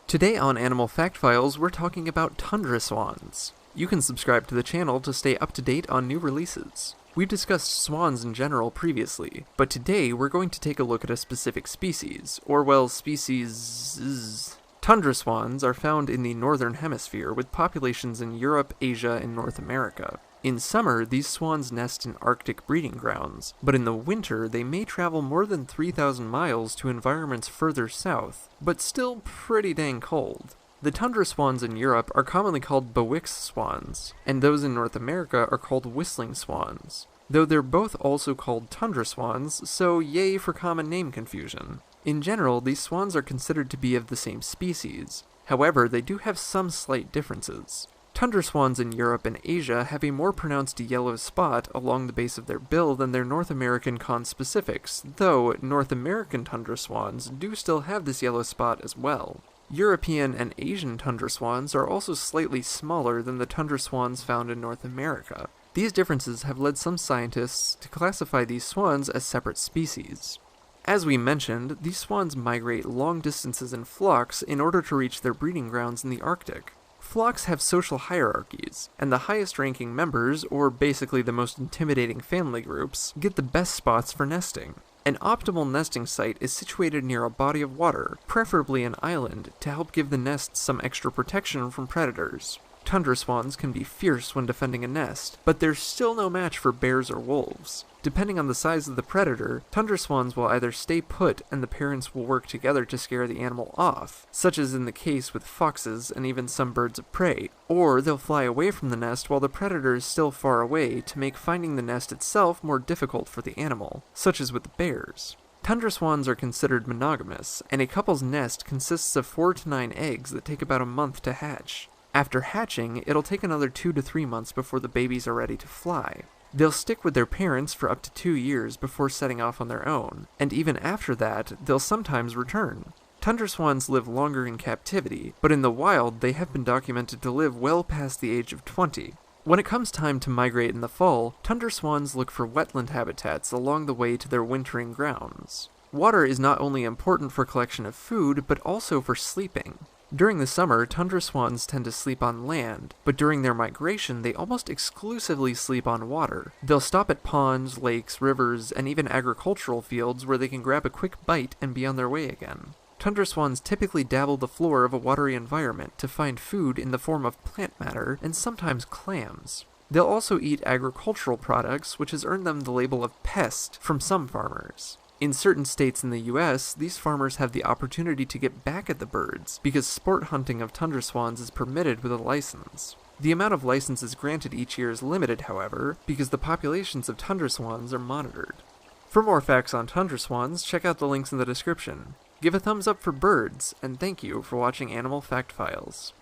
Today on Animal Fact Files, we're talking about tundra swans. You can subscribe to the channel to stay up to date on new releases. We've discussed swans in general previously, but today we're going to take a look at a specific species, or well, species. Tundra swans are found in the northern hemisphere with populations in Europe, Asia, and North America. In summer, these swans nest in Arctic breeding grounds, but in the winter they may travel more than 3,000 miles to environments further south, but still pretty dang cold. The tundra swans in Europe are commonly called Bewick's swans, and those in North America are called whistling swans, though they're both also called tundra swans, so yay for common name confusion. In general, these swans are considered to be of the same species. However, they do have some slight differences. Tundra swans in Europe and Asia have a more pronounced yellow spot along the base of their bill than their North American conspecifics, though North American tundra swans do still have this yellow spot as well. European and Asian tundra swans are also slightly smaller than the tundra swans found in North America. These differences have led some scientists to classify these swans as separate species. As we mentioned, these swans migrate long distances in flocks in order to reach their breeding grounds in the Arctic. Flocks have social hierarchies, and the highest-ranking members, or basically the most intimidating family groups, get the best spots for nesting. An optimal nesting site is situated near a body of water, preferably an island, to help give the nest some extra protection from predators. Tundra swans can be fierce when defending a nest, but they're still no match for bears or wolves. Depending on the size of the predator, tundra swans will either stay put and the parents will work together to scare the animal off, such as in the case with foxes and even some birds of prey, or they'll fly away from the nest while the predator is still far away to make finding the nest itself more difficult for the animal, such as with the bears. Tundra swans are considered monogamous, and a couple's nest consists of 4 to 9 eggs that take about a month to hatch. After hatching, it'll take another 2 to 3 months before the babies are ready to fly. They'll stick with their parents for up to 2 years before setting off on their own, and even after that, they'll sometimes return. Tundra swans live longer in captivity, but in the wild they have been documented to live well past the age of 20. When it comes time to migrate in the fall, tundra swans look for wetland habitats along the way to their wintering grounds. Water is not only important for collection of food, but also for sleeping. During the summer, tundra swans tend to sleep on land, but during their migration they almost exclusively sleep on water. They'll stop at ponds, lakes, rivers, and even agricultural fields where they can grab a quick bite and be on their way again. Tundra swans typically dabble the floor of a watery environment to find food in the form of plant matter and sometimes clams. They'll also eat agricultural products, which has earned them the label of pest from some farmers. In certain states in the US, these farmers have the opportunity to get back at the birds because sport hunting of tundra swans is permitted with a license. The amount of licenses granted each year is limited, however, because the populations of tundra swans are monitored. For more facts on tundra swans, check out the links in the description. Give a thumbs up for birds, and thank you for watching Animal Fact Files.